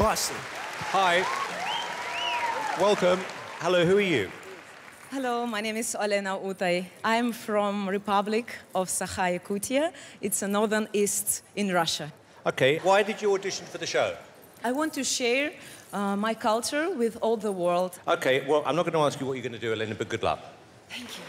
busting. Hi. Welcome. Hello, who are you? Hello, my name is Olena Utai. I'm from Republic of Sakha-Yakutia. It's a northern east in Russia. Okay, why did you audition for the show? I want to share my culture with all the world. Okay, well, I'm not going to ask you what you're going to do, Elena, but good luck. Thank you.